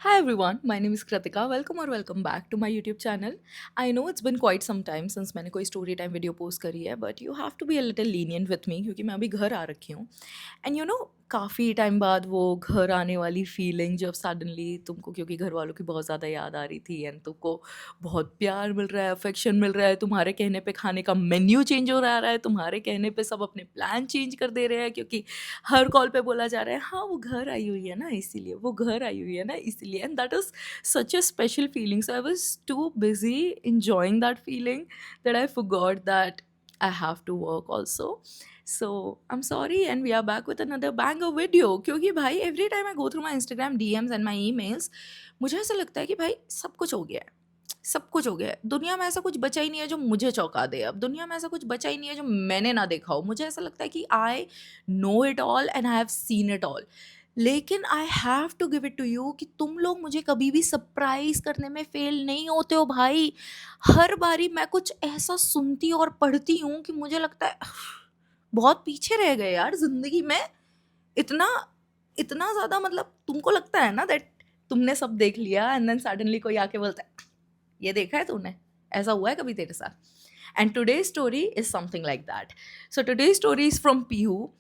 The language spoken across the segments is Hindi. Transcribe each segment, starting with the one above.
Hi everyone, my name is Kratika. Welcome or welcome back to my YouTube channel. I know it's been quite some time since मैंने कोई स्टोरी टाइम वीडियो पोस्ट करी है but you have to be a little lenient with me क्योंकि मैं अभी घर आ रखी हूँ एंड काफ़ी टाइम बाद वो घर आने वाली फीलिंग जब सडनली तुमको क्योंकि घर वालों की बहुत ज़्यादा याद आ रही थी एंड तुमको बहुत प्यार मिल रहा है अफेक्शन मिल रहा है तुम्हारे कहने पे खाने का मेन्यू चेंज हो रहा है तुम्हारे कहने पे सब अपने प्लान चेंज कर दे रहे हैं क्योंकि हर कॉल पे बोला जा रहा है हाँ वो घर आई हुई है ना इसीलिए वो घर आई हुई है ना इसीलिए and that is such a special feeling. So I was too busy enjoying that feeling that I forgot that I have to work also. So I'm sorry, and we are back with another banger video. क्योंकि भाई every time I go through my Instagram DMs and my emails, मुझे ऐसा लगता है कि भाई सब कुछ हो गया है. सब कुछ हो गया है. दुनिया में ऐसा कुछ बचा ही नहीं है जो मुझे चौंका दे. अब दुनिया में ऐसा कुछ बचा ही नहीं है जो मैंने ना देखा हो. मुझे ऐसा लगता है कि I know it all and I have seen it all. लेकिन I have to give it to you कि तुम लोग मुझे कभी भी सरप्राइज करने में फेल नहीं होते हो भाई. हर बारी मैं कुछ ऐसा सुनती और पढ़ती हूँ कि मुझे लगता है बहुत पीछे रह गए यार जिंदगी में. इतना इतना ज़्यादा मतलब तुमको लगता है ना दैट तुमने सब देख लिया एंड देन सडनली कोई आके बोलता है ये देखा है तूने, ऐसा हुआ है कभी तेरे साथ. And today story is something like that. So today story is from Pihu.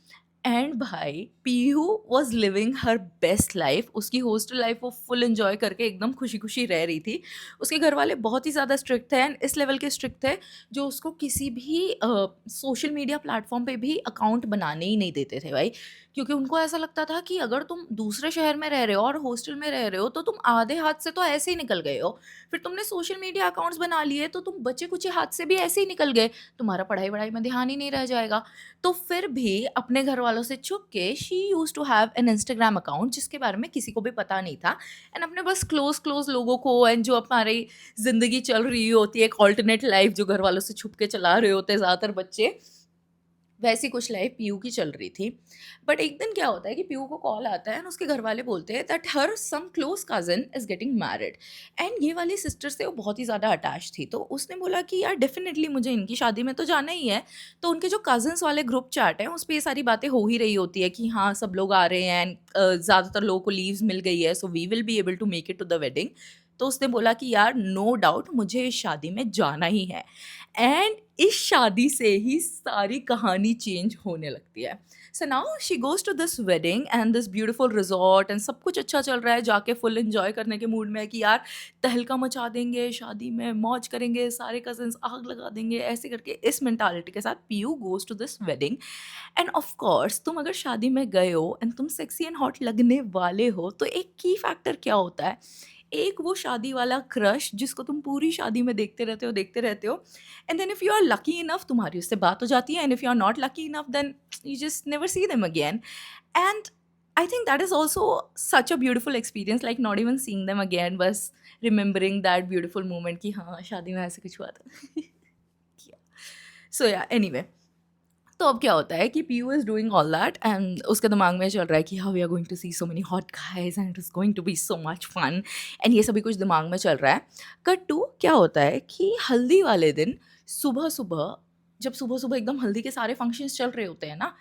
And भाई Pihu was living her best life. उसकी हॉस्टल लाइफ वो फुल एंजॉय करके एकदम खुशी खुशी रह रही थी. उसके घर वाले बहुत ही ज़्यादा स्ट्रिक्ट थे एंड इस लेवल के स्ट्रिक्ट थे जो उसको किसी भी सोशल मीडिया प्लेटफॉर्म पे भी अकाउंट बनाने ही नहीं देते थे भाई. क्योंकि उनको ऐसा लगता था कि अगर तुम दूसरे शहर में रह रहे हो और हॉस्टल में रह रहे हो तो तुम आधे हाथ से तो ऐसे ही निकल गए हो. फिर तुमने सोशल मीडिया अकाउंट्स बना लिए तो तुम बचे कुचे हाथ से भी ऐसे ही निकल गए. तुम्हारा पढ़ाई वढ़ाई में ध्यान ही नहीं रह जाएगा. तो फिर भी अपने घर वालों से छुप के she used to have an Instagram account जिसके बारे में किसी को भी पता नहीं था. एंड अपने बस क्लोज क्लोज लोगों को एंड जो हमारी ज़िंदगी चल रही होती है एक ऑल्टरनेट लाइफ जो घर वालों से छुप के चला रहे होते हैं ज़्यादातर बच्चे, वैसी कुछ लाइफ पीयू की चल रही थी. बट एक दिन क्या होता है कि पीयू को कॉल आता है एंड उसके घर वाले बोलते हैं that her some close cousin is getting married. And ये वाली सिस्टर से वो बहुत ही ज़्यादा अटैच थी तो उसने बोला कि यार डेफिनेटली मुझे इनकी शादी में तो जाना ही है. तो उनके जो कज़न्स वाले ग्रुप चैट हैं उस पर ये सारी बातें हो ही रही होती है कि हाँ सब लोग आ रहे हैं एंड ज़्यादातर लोगों को लीव्स मिल गई है so we will be able to make it to the wedding. तो उसने बोला कि यार नो डाउट मुझे इस शादी में जाना ही है. एंड इस शादी से ही सारी कहानी चेंज होने लगती है. So now she goes to this wedding and this beautiful resort and सब कुछ अच्छा चल रहा है. जाके फुल एंजॉय करने के मूड में है कि यार तहलका मचा देंगे शादी में, मौज करेंगे, सारे कजन्स आग लगा देंगे, ऐसे करके इस मेंटालिटी के साथ Piyu goes to this wedding. And of course तुम अगर शादी में गए हो एंड तुम सेक्सी एंड हॉट लगने वाले हो तो एक की फैक्टर क्या होता है, एक वो शादी वाला क्रश जिसको तुम पूरी शादी में देखते रहते हो. And then if you are lucky enough तुम्हारी उससे बात हो जाती है and if you are not lucky enough then you just never see them again. And I think that is also such a beautiful experience like not even seeing them again, बस रिमेंबरिंग दैट ब्यूटिफुल मोमेंट कि हाँ शादी में ऐसे कुछ हुआ था. सो या एनीवे, तो अब क्या होता है कि Piyu is doing all that and उसके दिमाग में चल रहा है कि how we are going to see so many hot guys and it is going to be so much fun. And ये सभी कुछ दिमाग में चल रहा है. कट टू क्या होता है कि हल्दी वाले दिन सुबह सुबह, जब सुबह सुबह एकदम हल्दी के सारे फंक्शंस चल रहे होते हैं ना,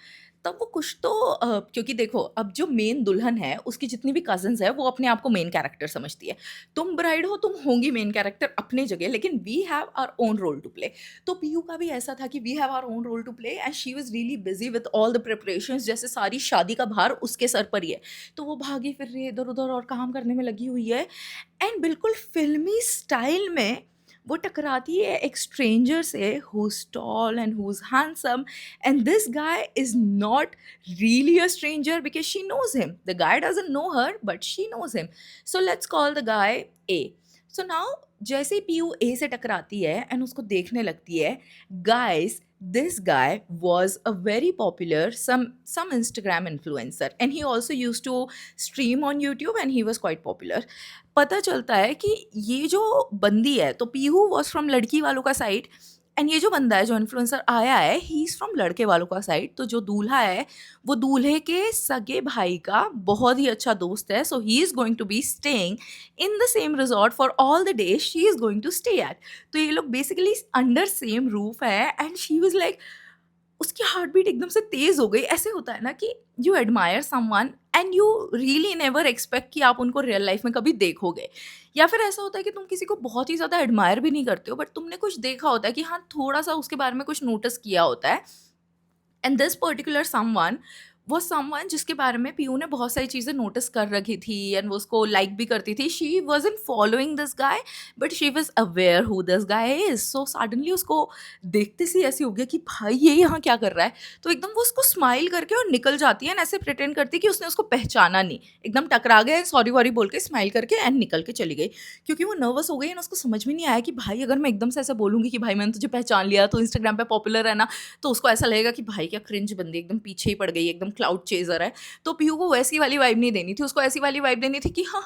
तब वो कुछ तो क्योंकि देखो अब जो मेन दुल्हन है उसकी जितनी भी कजन्स है वो अपने आप को मेन कैरेक्टर समझती है. तुम ब्राइड हो, तुम होंगी मेन कैरेक्टर अपने जगह, लेकिन we have our own role to play. तो पीयू का भी ऐसा था कि we have our own role to play and she was really busy with all the preparations, जैसे सारी शादी का भार उसके सर पर ही है. तो वो भागी फिर रही है इधर उधर और काम करने में लगी हुई है. एंड बिल्कुल फिल्मी स्टाइल में वो टकराती है एक स्ट्रेंजर से who's tall and who's handsome. And this guy is not really a stranger because she knows him. The guy doesn't know her but she knows him. So let's call the guy A. So now जैसे ही पीयू ए से टकराती है एंड उसको देखने लगती है, guys this guy was a very popular some Instagram influencer and he also used to stream on YouTube and he was quite popular. पता चलता है कि ये जो बंदी है तो पीहू वॉज फ्रॉम लड़की वालों का साइड एंड ये जो बंदा है जो इन्फ्लुएंसर आया है ही इज़ फ्रॉम लड़के वालों का साइड. तो जो दूल्हा है वो दूल्हे के सगे भाई का बहुत ही अच्छा दोस्त है. So he is going to be staying in the same resort for all the days she is going to stay at. तो ये लोग बेसिकली अंडर सेम रूफ है एंड शी वाज लाइक, उसकी हार्ट बीट एकदम से तेज़ हो गई. ऐसे होता है ना कि you admire someone and you really never expect कि आप उनको रियल लाइफ में कभी देखोगे। या फिर ऐसा होता है कि तुम किसी को बहुत ही ज़्यादा एडमायर भी नहीं करते हो, बट तुमने कुछ देखा होता है कि हाँ, थोड़ा-सा उसके बारे में कुछ नोटिस किया होता है। एंड दिस पर्टिकुलर समवन वो समवन जिसके बारे में पीयू ने बहुत सारी चीज़ें नोटिस कर रखी थी एंड वो उसको लाइक भी करती थी। She wasn't following this guy, but she was aware who this guy is. So suddenly उसको देखते से ऐसे हो गया कि भाई ये यहाँ क्या कर रहा है? तो एकदम वो उसको स्माइल करके और निकल जाती है एंड ऐसे प्रिटेंड करती है कि उसने उसको पहचाना नहीं। एकदम टकरा गए, सॉरी-वॉरी बोल के स्माइल करके एंड निकल के चली गई। क्योंकि वो नर्वस हो गई एंड उसको समझ में नहीं आया कि भाई अगर मैं एकदम से ऐसा बोलूँगी कि भाई मैंने तुझे पहचान लिया, तो इंस्टाग्राम पे पॉपुलर है ना, तो उसको ऐसा लगेगा कि भाई क्या क्रिंज बंदी, एकदम पीछे ही पड़ गई, एकदम क्लाउड चेज़र है। तो पीहू को वैसी वाली वाइब नहीं देनी थी, उसको ऐसी वाली वाइब देनी थी कि हाँ,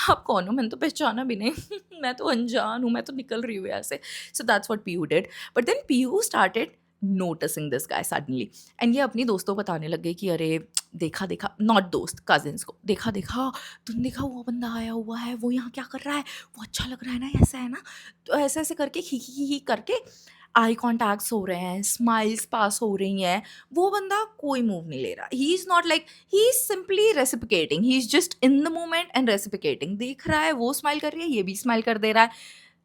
आप कौन हो? मैंने तो पहचाना भी नहीं मैं तो अनजान हूँ, मैं तो निकल रही हूँ यहाँ से। So that's what Peehu did. But then Peehu started noticing this guy suddenly and ये अपनी दोस्तों को बताने लग गई कि अरे देखा देखा, नॉट दोस्त, कजिन्स को, देखा देखा, तुम देखा वो बंदा आया हुआ है, वो यहाँ क्या कर रहा है, वो अच्छा लग रहा है ना, ऐसा है ना। तो ऐसे ऐसे करके ही करके आई कॉन्टैक्ट्स हो रहे हैं, स्माइल्स पास हो रही हैं। वो बंदा कोई मूव नहीं ले रहा। He is not like, he is simply reciprocating, he is just in the moment and reciprocating. देख रहा है, वो स्माइल कर रही है, ये भी स्माइल कर दे रहा है।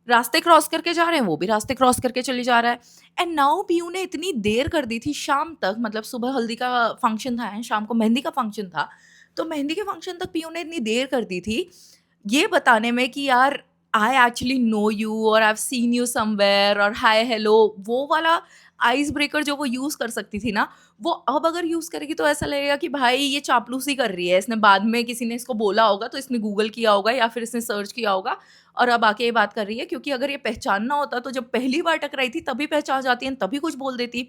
रास्ते क्रॉस करके जा रहे हैं, वो भी रास्ते क्रॉस करके चले जा रहा है। एंड नाउ पीयू ने इतनी देर कर दी थी शाम तक, मतलब सुबह हल्दी का फंक्शन था एंड शाम को मेहंदी का फंक्शन था। तो मेहंदी के फंक्शन तक पीयू ने इतनी देर कर दी थी, ये बताने में कि यार आई एक्चुअली नो यू और आई हैव सीन यू समवेयर और हाय हेलो, वो वाला आइस ब्रेकर जो वो यूज़ कर सकती थी ना, वो अब अगर यूज़ करेगी तो ऐसा लगेगा कि भाई ये चापलूसी कर रही है। इसने बाद में किसी ने इसको बोला होगा, तो इसने गूगल किया होगा या फिर इसने सर्च किया होगा और अब आके ये बात कर रही है। क्योंकि अगर ये पहचानना होता तो जब पहली बार टकराई थी तभी पहचान जाती एंड तभी कुछ बोल देती।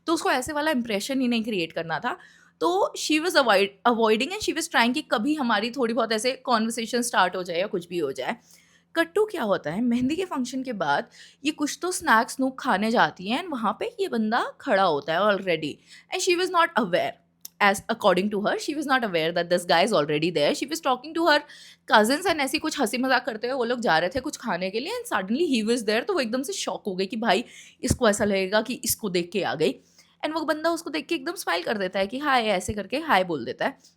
तो उसको ऐसे वाला इंप्रेशन ही नहीं क्रिएट करना था। तो she was avoiding and she was trying कि कभी हमारी थोड़ी बहुत ऐसे कन्वर्सेशन स्टार्ट हो जाए या कुछ भी हो जाए। कट्टू क्या होता है, मेहंदी के फंक्शन के बाद ये कुछ तो स्नैक्स नूक खाने जाती हैं एंड वहाँ पे ये बंदा खड़ा होता है already and she was not aware. As according to her, she was not aware that this guy is already there. She was talking to her cousins and ऐसी कुछ हंसी मजाक करते हुए वो लोग जा रहे थे कुछ खाने के लिए and suddenly he was there। तो वो एकदम से शॉक हो गई कि भाई इसको ऐसा लगेगा कि इसको देख के आ गई। एंड वो बंदा उसको देख के एकदम स्माइल कर देता है कि हाय, ऐसे करके हाय बोल देता है।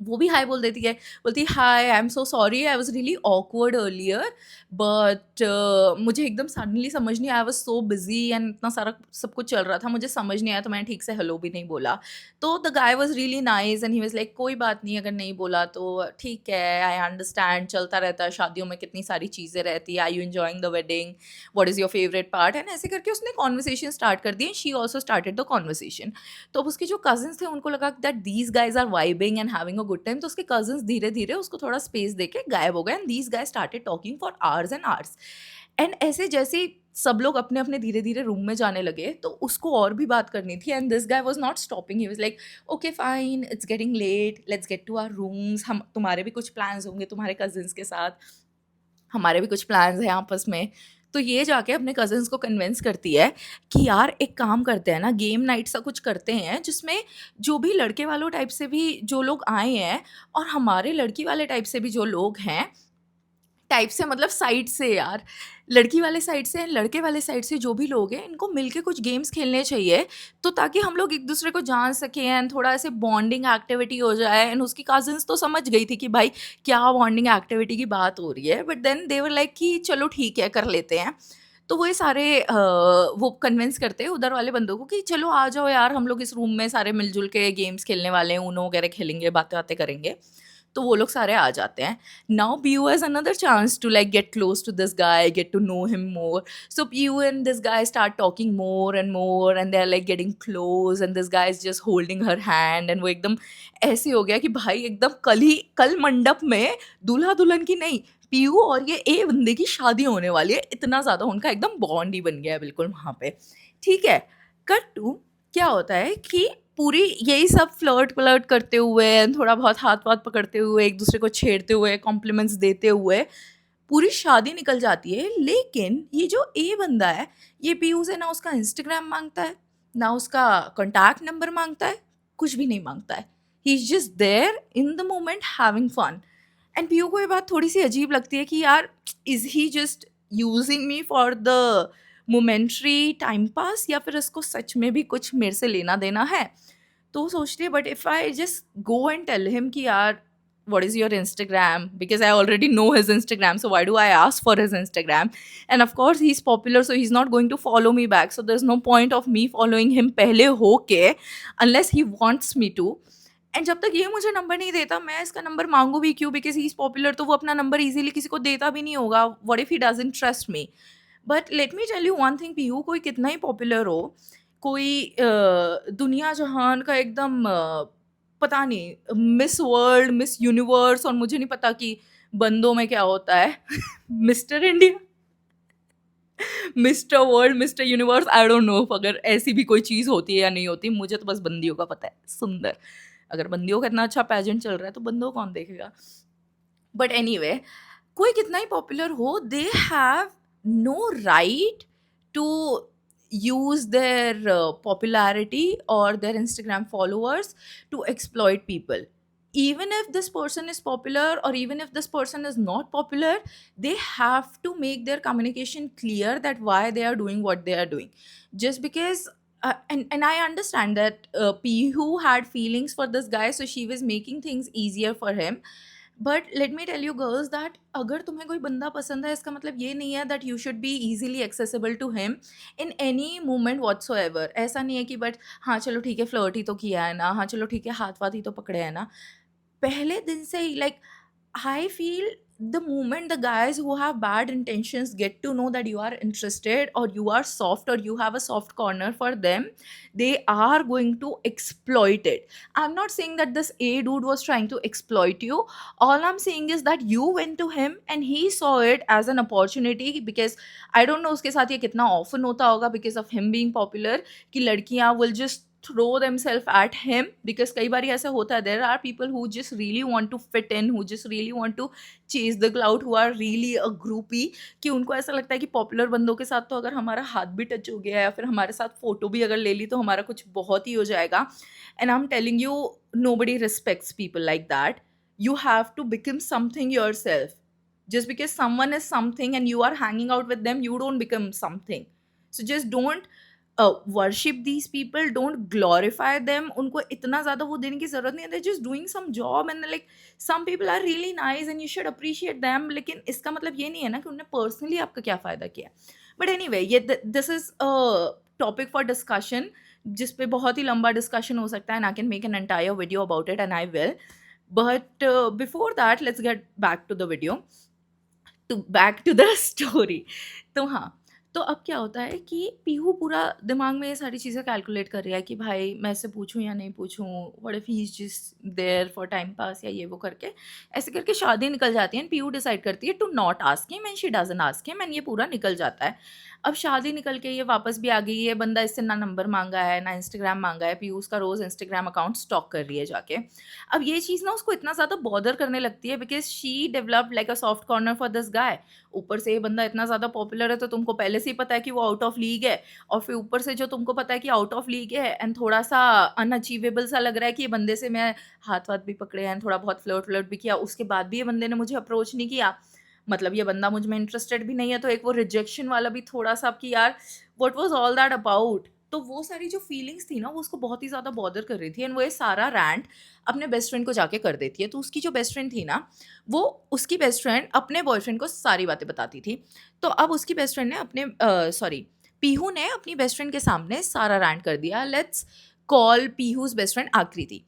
वो भी हाय बोल देती है, बोलती है hi, I am so sorry, I was really awkward earlier, but मुझे एकदम सडनली समझ नहीं आया, I was so busy and इतना सारा सब कुछ चल रहा था, मुझे समझ नहीं आया तो मैंने ठीक से हेलो भी नहीं बोला। तो the guy was really nice and he was like कोई बात नहीं, अगर नहीं बोला तो ठीक है, आई अंडरस्टैंड, चलता रहता है, शादियों में कितनी सारी चीज़ें रहती है, are you enjoying the wedding, what is your favourite part, and ऐसे करके उसने कॉन्वर्सेशन स्टार्ट कर दी and she also started the conversation. तो अब उसके जो कज़िन्स थे उनको लगा that these guys are vibing and having a good time, तो उसके कज़िन्स धीरे-धीरे उसको थोड़ा स्पेस देके गायब हो गए and these guys started talking for hours and hours. And ऐसे जैसे ही सब लोग अपने-अपने धीरे-धीरे रूम में जाने लगे, तो उसको और भी बात करनी थी and this guy was not stopping, he was like okay fine, it's getting late, let's get to our rooms, हम तुम्हारे भी कुछ प्लान्स होंगे तुम्हारे कज़िन्स के साथ, हमारे भी कुछ प्लान्स हैं आपस में। तो ये जाके अपने कज़िन्स को कन्विंस करती है कि यार एक काम करते हैं ना, गेम नाइट सा कुछ करते हैं जिसमें जो भी लड़के वालों टाइप से भी जो लोग आए हैं और हमारे लड़की वाले टाइप से भी जो लोग हैं, टाइप से मतलब साइड से यार, लड़की वाले साइड से लड़के वाले साइड से जो भी लोग हैं, इनको मिलके कुछ गेम्स खेलने चाहिए, तो ताकि हम लोग एक दूसरे को जान सकें एंड थोड़ा ऐसे बॉन्डिंग एक्टिविटी हो जाए। एंड उसकी कजिन्स तो समझ गई थी कि भाई क्या बॉन्डिंग एक्टिविटी की बात हो रही है, but then they were like कि चलो ठीक है, कर लेते हैं। तो वो ये सारे वो कन्विंस करते हैं उधर वाले बंदों को कि चलो आ जाओ यार, हम लोग इस रूम में सारे मिलजुल के गेम्स खेलने वाले हैं, ऊनो वगैरह खेलेंगे, बातें बातें करेंगे। तो वो लोग सारे आ जाते हैं। Now Piyu has another chance to like get close to this guy, get to know him more. So Piyu and this guy start talking more and they are like getting close and this guy is just holding her hand and वो एकदम ऐसे हो गया कि भाई एकदम कल मंडप में दूल्हा दुल्हन की नहीं, पीयू और ये ए बंदे की शादी होने वाली है। इतना ज़्यादा उनका एकदम बॉन्ड ही बन गया है बिल्कुल वहाँ पे। ठीक है, कट टू क्या होता है कि पूरी यही सब फ्लर्ट करते हुए, थोड़ा बहुत हाथ-वाथ पकड़ते हुए, एक दूसरे को छेड़ते हुए, कॉम्प्लीमेंट्स देते हुए, पूरी शादी निकल जाती है। लेकिन ये जो ए बंदा है, ये पीयू से ना उसका इंस्टाग्राम माँगता है, ना उसका कॉन्टैक्ट नंबर माँगता है, कुछ भी नहीं माँगता है। He is just there in the moment having fun. And Piyu को ये बात थोड़ी-सी अजीब लगती है कि यार, is he just using me for the momentary time pass, या फिर इसको सच में भी कुछ मेरे से लेना-देना है? तो वो सोचती है but if I just go and tell him कि यार what is your Instagram, because I already know his Instagram, so why do I ask for his Instagram? And of course he's popular, so he's not going to follow me back, so there's no point of me following him pehle hoke unless he wants me to. And जब तक ये मुझे नंबर नहीं देता, मैं इसका नंबर मांगू भी क्यों? बिकॉज ही इज़ पॉपुलर, तो वो अपना नंबर इजीली किसी को देता भी नहीं होगा. What if he doesn't trust me? But let me tell you one thing, Peehu कोई कितना ही पॉपुलर हो, कोई दुनिया जहान का एकदम पता नहीं मिस वर्ल्ड, मिस यूनिवर्स, और मुझे नहीं पता कि बंदों में क्या होता है mister India, mister world, mister universe, I don't no अगर ऐसी भी कोई चीज़ होती है या नहीं होती. मुझे तो बस बंदियों का पता है. सुंदर, अगर बंदियों का इतना अच्छा पैजेंट चल रहा है तो बंदों कौन देखेगा? बट एनीवे, कोई कितना ही पॉपुलर हो, they have no right to use their popularity or their Instagram followers to exploit people. Even if this person is popular or even if this person is not popular, they have to make their communication clear that why they are doing what they are doing. Just because and I understand that Pihu had feelings for this guy, so she was making things easier for him. But let me tell you girls that अगर तुम्हें कोई बंदा पसंद है, इसका मतलब ये नहीं है that you should be easily accessible to him in any moment whatsoever. ऐसा नहीं है कि बट हाँ चलो ठीक है फ्लर्ट ही तो किया है ना, हाँ चलो ठीक है हाथ वाथ ही तो पकड़े हैं ना. पहले दिन से ही like I feel the moment the guys who have bad intentions get to know that you are interested or you are soft or you have a soft corner for them, they are going to exploit it. I'm not saying that this A dude was trying to exploit you. All I'm saying is that you went to him and he saw it as an opportunity, because I don't know उसके साथ ये कितना often होता होगा because of him being popular कि लड़कियां will just throw themselves at him, because कई बार ऐसा होता है, there are people who just really want to fit in, who just really want to chase the clout, who are really a groupie, कि उनको ऐसा लगता है कि पॉपुलर बंदों के साथ तो अगर हमारा हाथ भी टच हो गया या फिर हमारे साथ फोटो भी अगर ले ली तो हमारा कुछ बहुत ही हो जाएगा. And I am telling you, nobody respects people like that. You have to become something yourself. Just because someone is something and you are hanging out with them, you don't become something. So just don't worship these people, don't glorify them. उनको इतना ज़्यादा वो देने की ज़रूरत नहीं है. They're just doing some job and like some people are really nice and you should appreciate them. लेकिन इसका मतलब ये नहीं है ना कि उन्होंने personally आपका क्या फ़ायदा किया. But anyway, ये this is a topic for discussion, जिस पे बहुत ही लंबा discussion हो सकता है, and I can make an entire video about it and I will. But before that, let's get back to the video, back to the story. तो हाँ, तो अब क्या होता है कि पीहू पूरा दिमाग में ये सारी चीज़ें कैलकुलेट कर रहा है कि भाई मैं इससे पूछूं या नहीं पूछूं, what if he is just there for time pass या ये वो करके. ऐसे करके शादी निकल जाती है एंड पीहू डिसाइड करती है to not ask him and she doesn't ask him, and ये पूरा निकल जाता है. अब शादी निकल के ये वापस भी आ गई है, बंदा इससे ना नंबर मांगा है ना इंस्टाग्राम मांगा है, पीहू उसका रोज़ इंस्टाग्राम अकाउंट स्टॉक कर रही है जाके. अब ये चीज़ ना उसको इतना ज़्यादा बॉदर करने लगती है because she developed like a soft corner for this guy. ऊपर से ये बंदा इतना ज़्यादा पॉपुलर है तो तुमको पहले से ही पता है कि वो आउट ऑफ लीग है, और फिर ऊपर से जो तुमको पता है कि आउट ऑफ लीग है एंड थोड़ा सा अनअचीवेबल सा लग रहा है कि ये बंदे से मैं हाथ वाथ भी पकड़े हैं, थोड़ा बहुत फ्लर्ट भी किया, उसके बाद भी ये बंदे ने मुझे अप्रोच नहीं किया, मतलब ये बंदा मुझ में इंटरेस्टेड भी नहीं है. तो एक वो रिजेक्शन वाला भी थोड़ा सा कि यार what was all that about. तो वो सारी जो फीलिंग्स थी ना वो उसको बहुत ही ज़्यादा बॉदर कर रही थी, एंड वो ये सारा रैंट अपने बेस्ट फ्रेंड को जाके कर देती है. तो उसकी जो बेस्ट फ्रेंड थी ना, वो उसकी बेस्ट फ्रेंड अपने बॉयफ्रेंड को सारी बातें बताती थी. तो अब उसकी बेस्ट फ्रेंड ने अपने पीहू ने अपनी बेस्ट फ्रेंड के सामने सारा रैंट कर दिया. लेट्स कॉल पीहूज बेस्ट फ्रेंड आकृति.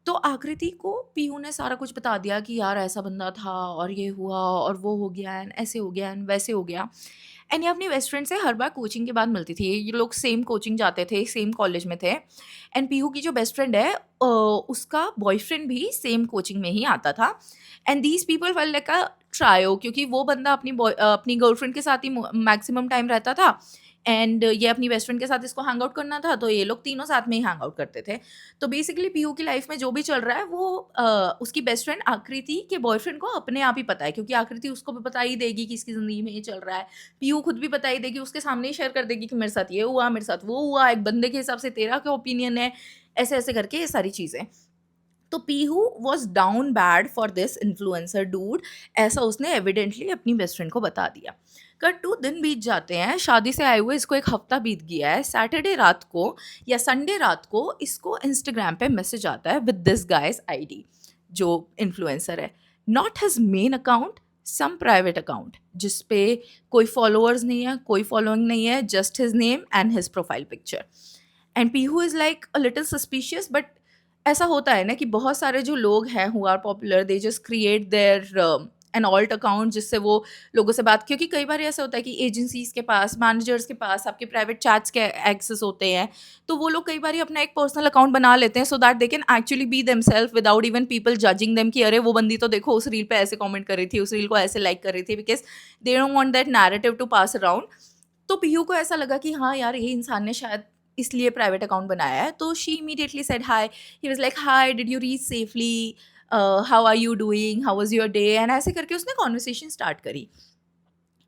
तो आकृति को पीहू ने सारा कुछ बता दिया कि यार ऐसा बंदा था और ये हुआ और वो हो गया एंड ऐसे हो गया एंड वैसे हो गया. एंड ये अपनी बेस्ट फ्रेंड से हर बार कोचिंग के बाद मिलती थी. ये लोग सेम कोचिंग जाते थे, सेम कॉलेज में थे. एंड पीहू की जो बेस्ट फ्रेंड है उसका बॉयफ्रेंड भी सेम कोचिंग में ही आता था. And these people were like a trio, क्योंकि वो बंदा अपनी गर्लफ्रेंड के साथ ही मैक्सिमम टाइम रहता था एंड ये अपनी बेस्ट फ्रेंड के साथ इसको हैंग आउट करना था, तो ये लोग तीनों साथ में ही हैंग आउट करते थे. तो बेसिकली पीहू की लाइफ में जो भी चल रहा है वो उसकी बेस्ट फ्रेंड आकृति के बॉयफ्रेंड को अपने आप ही पता है, क्योंकि आकृति उसको भी बता ही देगी कि इसकी ज़िंदगी में ये चल रहा है. पीहू खुद भी बता ही देगी, उसके सामने ही शेयर कर देगी कि मेरे साथ ये हुआ, मेरे साथ वो हुआ, एक बंदे के हिसाब से तेरा क्या ओपिनियन है, ऐसे ऐसे करके ये सारी चीज़ें. तो Pihu was down bad for this influencer dude, ऐसा उसने एविडेंटली अपनी बेस्ट फ्रेंड को बता दिया। कट 2 दिन बीत जाते हैं, शादी से आए हुए इसको एक हफ्ता बीत गया है। सैटरडे रात को या संडे रात को इसको इंस्टाग्राम पे मैसेज आता है विद दिस गाइस आईडी, जो इन्फ्लुएंसर है, not his main account, some private account जिस पे कोई फॉलोअर्स नहीं है, कोई फॉलोइंग नहीं है, just his name and his profile picture. And Pihu is like a little suspicious, but ऐसा होता है ना कि बहुत सारे जो लोग हैं who are popular, they just create their an alt account जिससे वो लोगों से बात, क्योंकि कई बार ऐसा होता है कि एजेंसीज के पास, मैनेजर्स के पास आपके प्राइवेट चैट्स के एक्सेस होते हैं, तो वो लोग कई बार अपना एक पर्सनल अकाउंट बना लेते हैं so that they can actually be themselves without even people judging them कि अरे वो बंदी तो देखो उस रील पे ऐसे कमेंट कर रही थी, उस रील को ऐसे लाइक कर रही थी, because they don't want that narrative to pass around. तो पीयू को ऐसा लगा कि हाँ यार, ये इंसान ने शायद इसलिए प्राइवेट अकाउंट बनाया है, तो she immediately said hi, he was like hi, did you reach safely, how are you doing, how was your day, and ऐसे करके उसने कॉन्वर्सेशन स्टार्ट करी।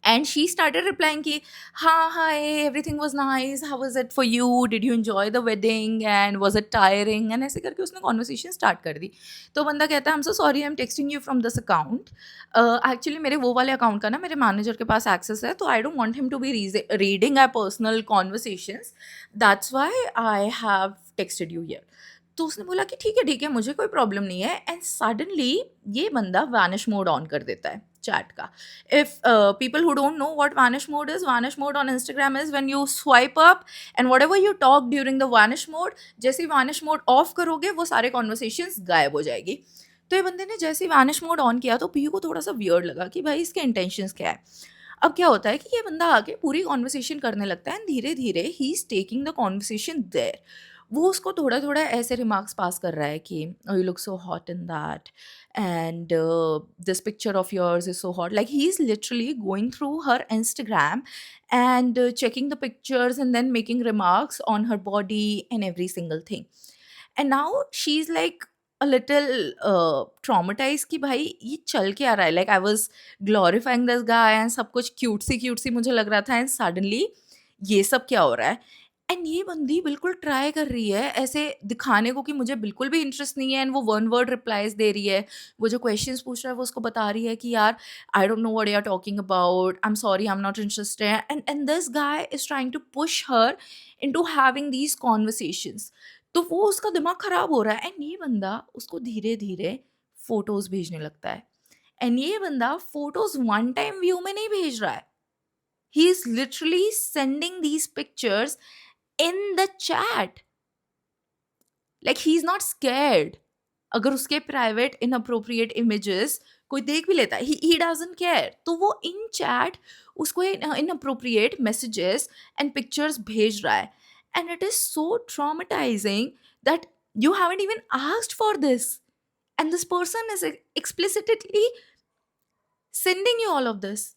एंड शी स्टार्टेड रिप्लाइंग कि हाँ hi, everything was nice, how was it for you, did you enjoy the wedding and was it tiring, and ऐसे करके उसने कॉन्वर्सेशन स्टार्ट कर दी। तो बंदा कहता है आई am so sorry, I M texting you from this account, actually मेरे वो वाले अकाउंट का ना मेरे मैनेजर के पास एक्सेस है, तो I don't want him to be reading our personal conversations, that's why I have texted you here. तो उसने बोला कि ठीक है, मुझे कोई प्रॉब्लम नहीं है। एंड सडनली ये बंदा वैनिश मोड ऑन कर देता है चैट का। If people who don't know what vanish mode is, vanish mode on Instagram is when you swipe up and whatever you talk during the vanish mode, जैसे ही vanish mode ऑफ करोगे वो सारे कॉन्वर्सेशंस गायब हो जाएगी। तो ये बंदे ने जैसे ही वैनिश मोड ऑन किया तो पीयू को थोड़ा सा वियर्ड लगा कि भाई इसके इंटेंशंस क्या है। अब क्या होता है कि ये बंदा आके पूरी कॉन्वर्सेशन करने लगता है एंड धीरे धीरे he is taking the conversation there. वो उसको थोड़ा थोड़ा ऐसे रिमार्क्स पास कर रहा है कि you look so hot in that, and this picture of yours is so hot, like he's literally going through her Instagram and checking the pictures and then making remarks on her body and every single thing. And now she's like a little traumatized कि भाई ये चल क्या रहा है, like I was glorifying this guy and सब कुछ क्यूट सी मुझे लग रहा था, and suddenly ये सब क्या हो रहा है। एंड ये बंदी बिल्कुल ट्राई कर रही है ऐसे दिखाने को कि मुझे बिल्कुल भी इंटरेस्ट नहीं है, एंड वो वन वर्ड रिप्लाईज दे रही है। वो जो क्वेश्चंस पूछ रहा है वो उसको बता रही है कि यार I don't know what you are talking about, I am sorry, I am not interested, and this guy is trying to push her into having these conversations. तो वो उसका दिमाग खराब हो रहा है, एंड ये बंदा उसको धीरे धीरे फोटोज भेजने लगता है। एंड ये बंदा फोटोज वन टाइम व्यू में नहीं भेज रहा है, he is literally sending these pictures in the chat, like he's not scared। अगर उसके प्राइवेट इनअप्रोप्रिएट इमेजेस कोई देख भी लेता है, ही डजंट केयर, तो वो इन चैट उसको इनअप्रोप्रिएट मैसेजेस एंड पिक्चर्स भेज रहा है। And it is so traumatising that you haven't even asked for this, and this person is explicitly sending you all of this।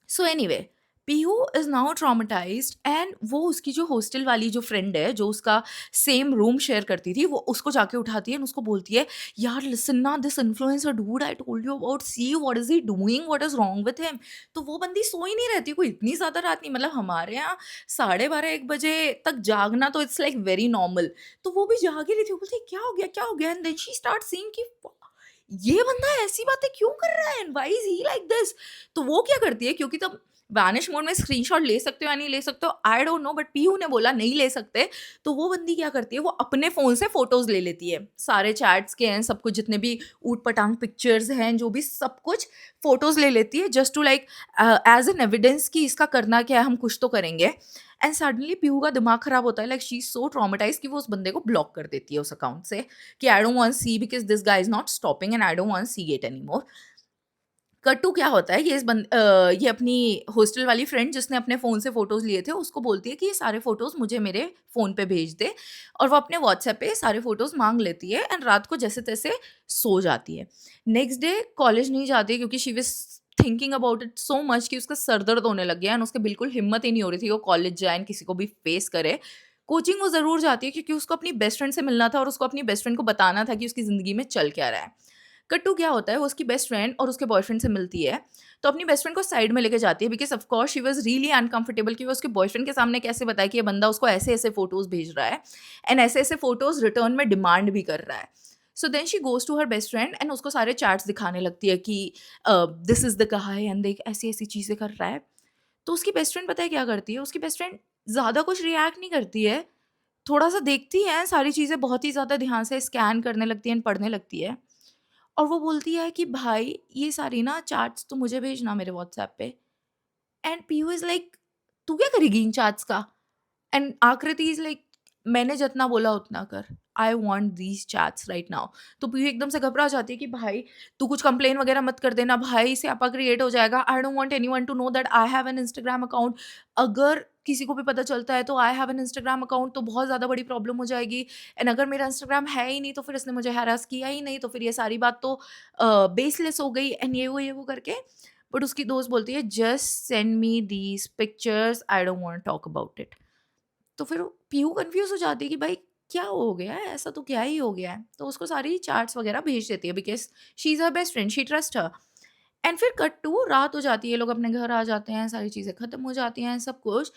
So anyway, Pihu is now traumatised, and वो उसकी जो हॉस्टल वाली जो फ्रेंड है जो उसका सेम रूम शेयर करती थी, वो उसको जाके उठाती है और उसको बोलती है यार लिसन ना, this influencer dude I told you about, see what is he doing, what is wrong with him. तो वो बंदी सो ही नहीं रहती कोई इतनी ज़्यादा रात नहीं, मतलब हमारे यहाँ 12:30-1 बजे तक जागना तो इट्स लाइक वेरी नॉर्मल। तो वो भी जाग ही रही थी, वो बोलती क्या हो गया, and then she start seeing कि ये बंदा ऐसी बातें क्यों कर रहा है, and why is he like this. तो वो क्या करती है, क्योंकि तब वैनिश मोड में स्क्रीनशॉट ले सकते हो या नहीं ले सकते हो आई डोंट नो, बट पीहू ने बोला नहीं ले सकते, तो वो बंदी क्या करती है, वो अपने फ़ोन से फोटोज़ ले लेती है, सारे चैट्स के हैं, सब कुछ जितने भी ऊट पटांग पिक्चर्स हैं, जो भी सब कुछ फोटोज़ ले लेती है, just to like as an evidence कि इसका करना क्या है, हम कुछ तो करेंगे। एंड सडनली पीहू का दिमाग खराब होता है, like she is so traumatise कि वो उस बंदे को ब्लॉक कर देती है उस अकाउंट से कि I don't want see because this guy is not stopping and I don't want see it any more. कट्टू क्या होता है, ये अपनी हॉस्टल वाली फ्रेंड जिसने अपने फ़ोन से फ़ोटोज़ लिए थे उसको बोलती है कि ये सारे फ़ोटोज़ मुझे मेरे फ़ोन पे भेज दे, और वो अपने व्हाट्सएप पे सारे फ़ोटोज़ मांग लेती है एंड रात को जैसे तैसे सो जाती है। नेक्स्ट डे कॉलेज नहीं जाती क्योंकि she was thinking about it so much कि उसका सर दर्द होने लग गया, एंड उसके बिल्कुल हिम्मत ही नहीं हो रही थी वो कॉलेज जाए एंड किसी को भी फेस करे। कोचिंग वो ज़रूर जाती है क्योंकि उसको अपनी बेस्ट फ्रेंड से मिलना था और उसको अपनी बेस्ट फ्रेंड को बताना था कि उसकी ज़िंदगी में चल क्या रहा है। कट्टू क्या होता है, वो उसकी बेस्ट फ्रेंड और उसके बॉयफ्रेंड से मिलती है, तो अपनी बेस्ट फ्रेंड को साइड में लेके जाती है because of course she was really uncomfortable कि वो उसके बॉयफ्रेंड के सामने कैसे बताए कि ये बंदा उसको ऐसे-ऐसे फ़ोटोज़ भेज रहा है एंड ऐसे-ऐसे फ़ोटोज़ रिटर्न में डिमांड भी कर रहा है। So then she goes to her best friend and उसको सारे चैट्स दिखाने लगती है कि this is the guy and देख ऐसी-ऐसी चीज़ें कर रहा है। तो उसकी बेस्ट फ्रेंड पता है क्या करती है? उसकी बेस्ट फ्रेंड ज़्यादा कुछ रिएक्ट नहीं करती है, थोड़ा-सा देखती है, सारी चीज़ें बहुत ही ज़्यादा ध्यान से स्कैन करने लगती है एंड पढ़ने लगती है और वो बोलती है कि भाई ये सारी ना चैट्स तू मुझे भेजना मेरे व्हाट्सएप पे एंड पीयू इज़ लाइक तू क्या करेगी इन चैट्स का? एंड आकृति इज़ लाइक मैंने जितना बोला उतना कर। I want these chats right now. तो पीयू एकदम से घबरा जाती है कि भाई तू कुछ कंप्लेन वगैरह मत कर देना भाई, स्यापा क्रिएट हो जाएगा। I don't want anyone to know that I have an Instagram account. अगर किसी को भी पता चलता है तो I have an Instagram account तो बहुत ज़्यादा बड़ी प्रॉब्लम हो जाएगी एंड अगर मेरा इंस्टाग्राम है ही नहीं तो फिर इसने मुझे हैरास किया ही नहीं, तो फिर ये सारी बात तो बेसलेस हो गई एंड ये वो करके। बट उसकी दोस्त बोलती है just send me these pictures, I don't want to talk about it. तो फिर पीहू कन्फ्यूज़ हो जाती है कि भाई क्या हो गया है? ऐसा तो क्या ही हो गया है? तो उसको सारी चार्ट्स वगैरह भेज देती है because she is her best friend, she trust her. And फिर कट टू रात हो जाती है, लोग अपने घर आ जाते हैं, सारी चीज़ें खत्म हो जाती हैं, सब कुछ।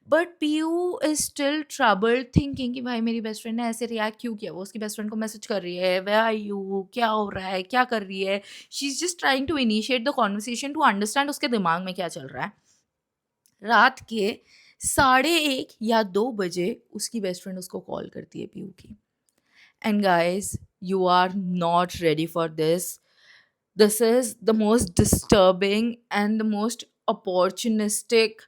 But Piyu is still troubled thinking कि भाई मेरी बेस्ट फ्रेंड ने ऐसे रिएक्ट क्यों किया? वो उसकी बेस्ट फ्रेंड को मैसेज कर रही है, वेयर आर यू? क्या हो रहा है? क्या कर रही है? She is just trying to initiate the conversation to understand उसके दिमाग में क्या चल रहा है। रात के 1:30 या 2 बजे उसकी बेस्ट फ्रेंड उसको कॉल करती है पीयू की। And guys you are not ready for this. This is the most disturbing and the most opportunistic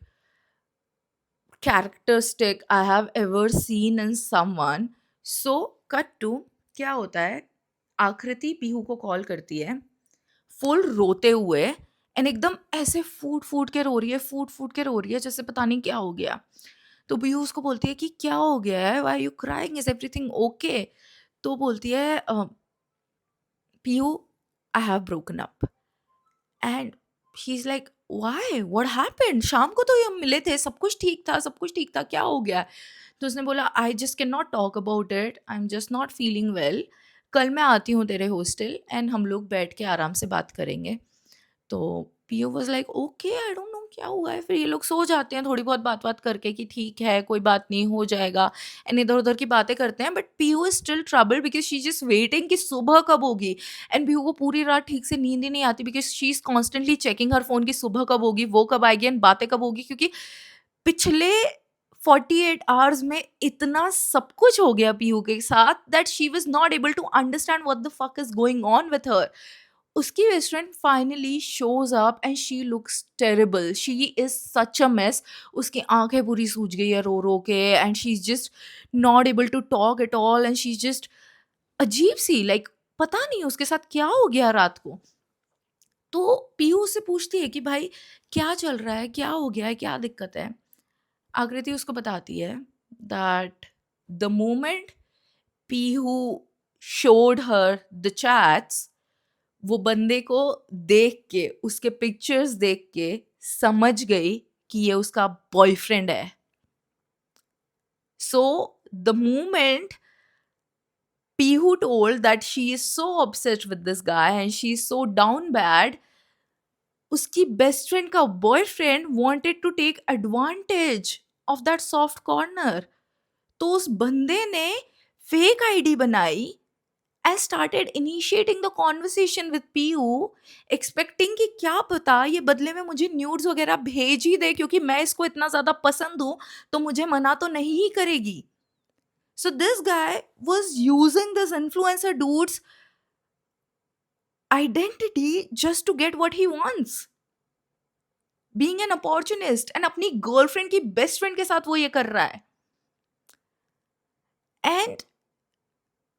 characteristic I have ever seen in someone. So cut to क्या होता है, आकृति पीहू को कॉल करती है फुल रोते हुए एंड एकदम ऐसे फूट फूट के रो रही है, फूट फूट के रो रही है जैसे पता नहीं क्या हो गया। तो पीहू उसको बोलती है कि क्या हो गया है, why you crying, is everything okay? तो बोलती है Pihu I have broken up and he is like why what happened, शाम को तो ये हम मिले थे, सब कुछ ठीक था, सब कुछ ठीक था, क्या हो गया? तो उसने बोला I just can not talk about it, I am just not feeling well, कल मैं आती हूँ तेरे हॉस्टल एंड हम लोग बैठ के आराम से बात करेंगे। तो Piyu was like okay, I don't know क्या हुआ है। फिर ये लोग सो जाते हैं थोड़ी बहुत बात-वात करके कि ठीक है, कोई बात नहीं, हो जाएगा एंड इधर-उधर की बातें करते हैं। But Piyu is still troubled because she is just waiting कि सुबह कब होगी एंड पीयू को पूरी रात ठीक से नींद ही नहीं आती because she is constantly checking her phone कि सुबह कब होगी, वो कब आएगी एंड बातें कब होगी, क्योंकि पिछले 48 आवर्स में इतना सब कुछ हो गया पीयू के साथ that she was not able to understand what the fuck is going on with her. उसकी best friend finally shows up and she looks terrible, she is such a mess. उसकी आंखें पूरी सूज गई है रो रो के and she is just not able to talk at all and she is just अजीब सी, लाइक पता नहीं उसके साथ क्या हो गया रात को। तो पीयू उससे पूछती है कि भाई क्या चल रहा है, क्या हो गया है, क्या दिक्कत है? आकृति उसको बताती है that the moment Pihu showed her the chats, वो बंदे को देख के, उसके पिक्चर्स देख के समझ गई कि ये उसका बॉयफ्रेंड है। So the moment Pihu told that she is so obsessed with this guy and she is so down bad, उसकी बेस्ट फ्रेंड का boyfriend wanted to take advantage of that soft corner। तो उस बंदे ने फेक आईडी बनाई and started initiating the conversation with PU, expecting कि क्या पता ये बदले में मुझे न्यूड्स वगैरह भेज ही दे क्योंकि मैं इसको इतना ज़्यादा पसंद हूँ, तो मुझे मना तो नहीं ही करेगी। So this guy was using this influencer dude's identity just to get what he wants. Being an opportunist and अपनी गर्लफ्रेंड की बेस्ट फ्रेंड के साथ वो ये कर रहा है। एंड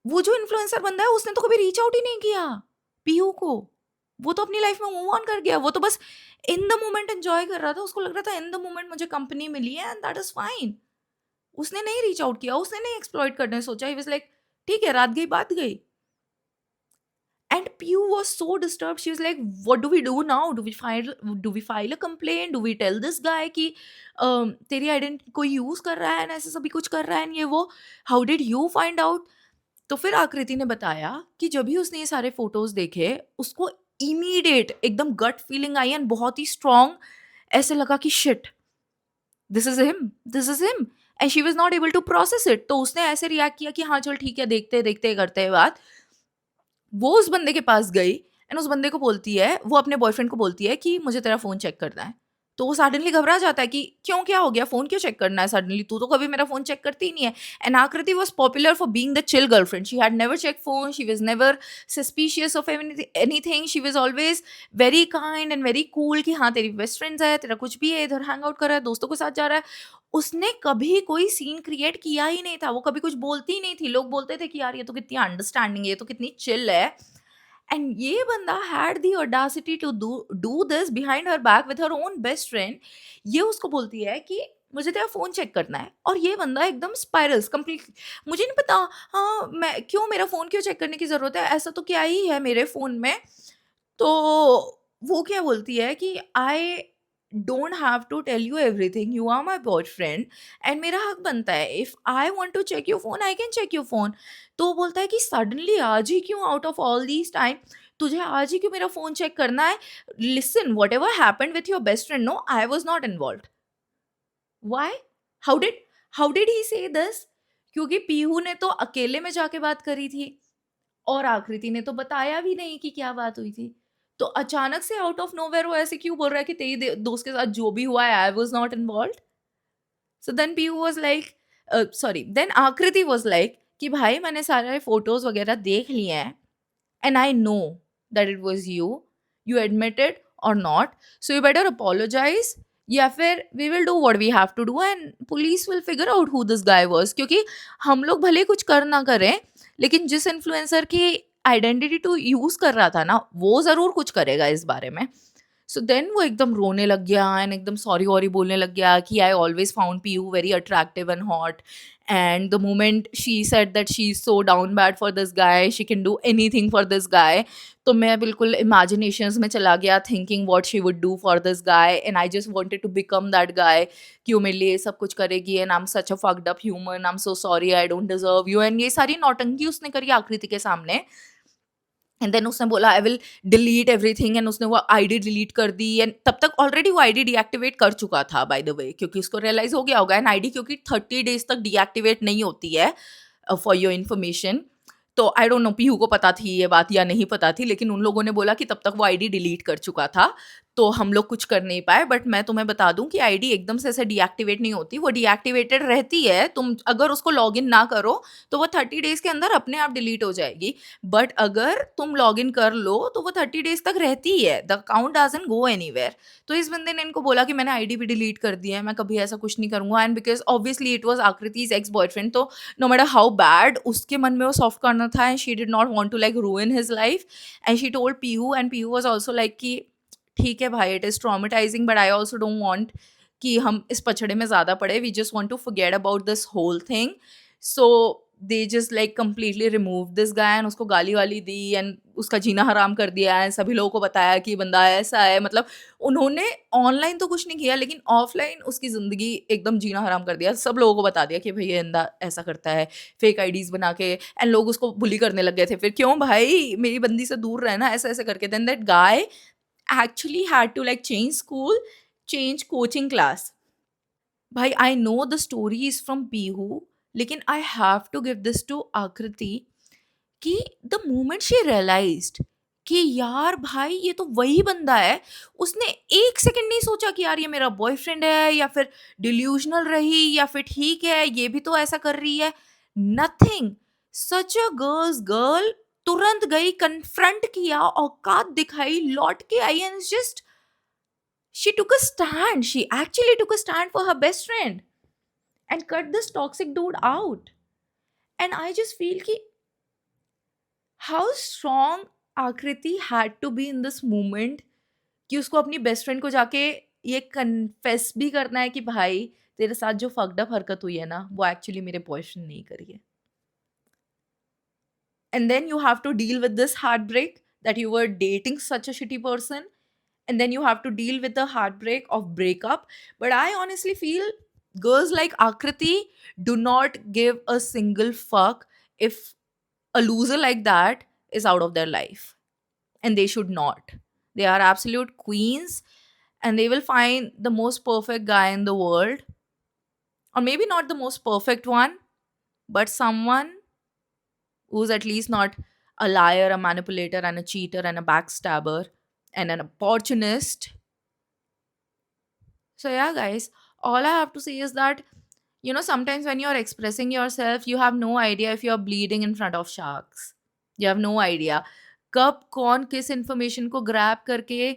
वो जो इन्फ्लुएंसर बंदा है उसने तो कभी रीच आउट ही नहीं किया पीयू को। वो तो अपनी लाइफ में मूव ऑन कर गया, वो तो बस इन द मोमेंट एंजॉय कर रहा था, उसको लग रहा था इन द मोमेंट मुझे कंपनी मिली है एंड दैट इज फाइन। उसने नहीं रीच आउट किया, उसने नहीं एक्सप्लॉइट करने सोचा, ही वाज लाइक ठीक है रात गई बात गई। And PU was so disturb, she was like what do we do now, do we file a complaint, do we tell this guy कि तेरी आइडेंटिटी कोई यूज कर रहा है ना, ऐसे सभी कुछ कर रहा है ये वो, how did you find out? तो फिर आकृति ने बताया कि जब भी उसने ये सारे फोटोज देखे, उसको इमीडिएट एकदम गट फीलिंग आई एंड बहुत ही स्ट्रांग ऐसे लगा कि shit, this is him, this is him, and she was not able to process it. तो उसने ऐसे रिएक्ट किया कि हाँ चल ठीक है, देखते देखते करते हैं बात। वो उस बंदे के पास गई एंड उस बंदे को बोलती है, वो अपने बॉयफ्रेंड को बोलती है कि मुझे तेरा फ़ोन चेक करना है। तो वो सडनली घबरा जाता है कि क्यों, क्या हो गया? फ़ोन क्यों चेक करना है सडनली? तू तो कभी मेरा फ़ोन चेक करती ही नहीं है। एंड आकृति was popular for being the chill girlfriend. She had never checked phone, she was never suspicious of anything, she was always very kind and very cool कि हाँ, तेरी बेस्ट फ्रेंड्स है, तेरा कुछ भी है, इधर हैंग आउट कर रहा है, दोस्तों के साथ जा रहा है। उसने कभी कोई सीन क्रिएट किया ही नहीं था, वो कभी कुछ बोलती ही नहीं थी। लोग बोलते थे कि यार ये तो कितनी अंडरस्टैंडिंग है, ये तो कितनी चिल है। एंड ये बंदा had the audacity to do this behind her back with her own best friend. ये उसको बोलती है कि मुझे तेरा फोन चेक करना है, और ये बंदा एकदम स्पाइरल्स कंप्लीट। मुझे नहीं पता, हाँ मैं क्यों, मेरा फोन क्यों चेक करने की जरूरत है, ऐसा तो क्या ही है मेरे फोन में। तो वो क्या बोलती है कि I don't have to tell you everything, you are my boyfriend and मेरा हक बनता है, if I want to check your phone I can check your phone. तो वो बोलता है कि सडनली आज ही क्यों, out of all these time तुझे आज ही क्यों मेरा फोन चेक करना है? Listen, whatever happened with your best friend, no I was not involve. Why? How did how did he से दिस? क्योंकि पीहू ने तो अकेले में जाके बात करी थी और आकृति ने तो बताया भी नहीं कि क्या बात हुई थी। तो अचानक से आउट ऑफ नोवेयर वो ऐसे क्यों बोल रहा है कि तेरी दोस्त के साथ जो भी हुआ है I was not involved? So then Piyu was like, sorry, then Aakriti was like कि भाई मैंने सारे फोटोज वगैरह देख लिए हैं and I know that it was you. You admit it or not. So you better apologize. या फिर we will do what we have to do and police will figure out who this guy was. क्योंकि हम लोग भले कुछ कर ना करें, लेकिन जिस इन्फ्लुएंसर की आइडेंटिटी टू यूज कर रहा था ना, वो जरूर कुछ करेगा इस बारे में। सो देन वो एकदम रोने लग गया एंड एकदम सॉरी वॉरी बोलने लग गया कि I always found Piyu very attractive and hot, and the moment she said that she's so down bad for this guy, she can do anything for this guy, तो मैं बिल्कुल imaginations में चला गया thinking what she would do for this guy and I just wanted to become that guy कि वो मेरे लिए सब कुछ करेगी and I'm such a fucked up human, I'm so sorry, I don't deserve you, and ये सारी नौटंकी उसने करी आकृति के सामने। एंड देन उसने बोला I will delete everything, and उसने वो आईडी डिलीट कर दी। एंड तब तक ऑलरेडी वो आईडी डीएक्टिवेट कर चुका था बाय द वे, क्योंकि उसको रियलाइज हो गया होगा। एंड आईडी क्योंकि 30 days तक डीएक्टिवेट नहीं होती है, फॉर योर इन्फॉर्मेशन। तो आई डोंट नो पीहू को पता थी ये बात या नहीं पता थी, लेकिन उन लोगों ने बोला कि तब तक वो आईडी डिलीट कर चुका था, तो हम लोग कुछ कर नहीं पाए। बट मैं तुम्हें बता दूं कि आईडी एकदम से ऐसे डीएक्टिवेट नहीं होती, वो डीएक्टिवेटेड रहती है। तुम अगर उसको लॉगिन ना करो तो वो 30 days के अंदर अपने आप डिलीट हो जाएगी। बट अगर तुम लॉगिन कर लो तो वो 30 days तक रहती है, the account doesn't go anywhere. तो इस बंदे ने इनको बोला कि मैंने आईडी भी डिलीट कर दी है, मैं कभी ऐसा कुछ नहीं करूंगा। And because obviously it was आकृतिज एक्स बॉयफ्रेंड, तो नो मैटर हाउ बैड उसके मन में वो सॉफ्ट करना था and she did not want to like ruin his life. And she told Piu and PU was also like कि ठीक है भाई, it is traumatizing but I also don't want कि हम इस पछड़े में ज़्यादा पड़े, we just want to forget about this whole thing. So they just like completely remove this guy and उसको गाली वाली दी एंड उसका जीना हराम कर दिया है। सभी लोगों को बताया कि बंदा ऐसा है, मतलब उन्होंने ऑनलाइन तो कुछ नहीं किया लेकिन ऑफलाइन उसकी ज़िंदगी एकदम जीना हराम कर दिया। सब लोगों को बता दिया कि भाई ये बंदा ऐसा करता है, फेक आईडीज़ बना के, एंड लोग उसको बुली करने लग गए थे फिर, क्यों भाई मेरी बंदी से दूर रहना, ऐसा ऐसे करके। Then that guy actually had to like change school, change coaching class. Bhai, I know the story is from Pihu, लेकिन I have to give this to Akriti कि the moment she realized कि यार भाई ये तो वही बंदा है, उसने एक सेकंड नहीं सोचा कि यार ये मेरा बॉयफ्रेंड है या फिर डिल्यूजनल रही या फिर ठीक है ये भी तो ऐसा कर रही है। Nothing, such a girls girl, तुरंत गई, कन्फ्रंट किया, औकात दिखाई, लौट के आई and just she took a stand. She actually took a stand for her best friend and cut this toxic dude out. And I just feel ki how strong आकृति had to be in this moment कि उसको अपनी बेस्ट फ्रेंड को जाके ये कन्फेस भी करना है कि भाई तेरे साथ जो फक्ड अप हरकत हुई है ना, वो एक्चुअली मेरे बॉयफ्रेंड नहीं करी है। And then you have to deal with this heartbreak that you were dating such a shitty person, and then you have to deal with the heartbreak of breakup. But I honestly feel girls like Akriti do not give a single fuck if a loser like that is out of their life, and they should not. They are absolute queens, and they will find the most perfect guy in the world, or maybe not the most perfect one, but someone who's at least not a liar, a manipulator, and a cheater, and a backstabber, and an opportunist. So, yeah, guys, all I have to say is that, sometimes when you're expressing yourself, you have no idea if you're bleeding in front of sharks. You have no idea. कब कौन किस इंफॉर्मेशन को ग्रैब करके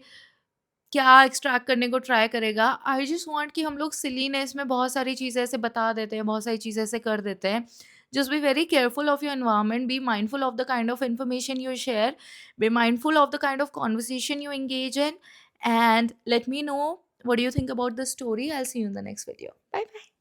क्या एक्सट्रैक्ट करने को ट्राई करेगा. आई जस्ट वांट कि हम लोग सिलीनेस में बहुत सारी चीज़ें ऐसे बता देते हैं, बहुत सारी चीज़ें ऐसे कर देते हैं. Just be very careful of your environment, be mindful of the kind of information you share, be mindful of the kind of conversation you engage in, and let me know what do you think about this story. I'll see you in the next video. Bye bye.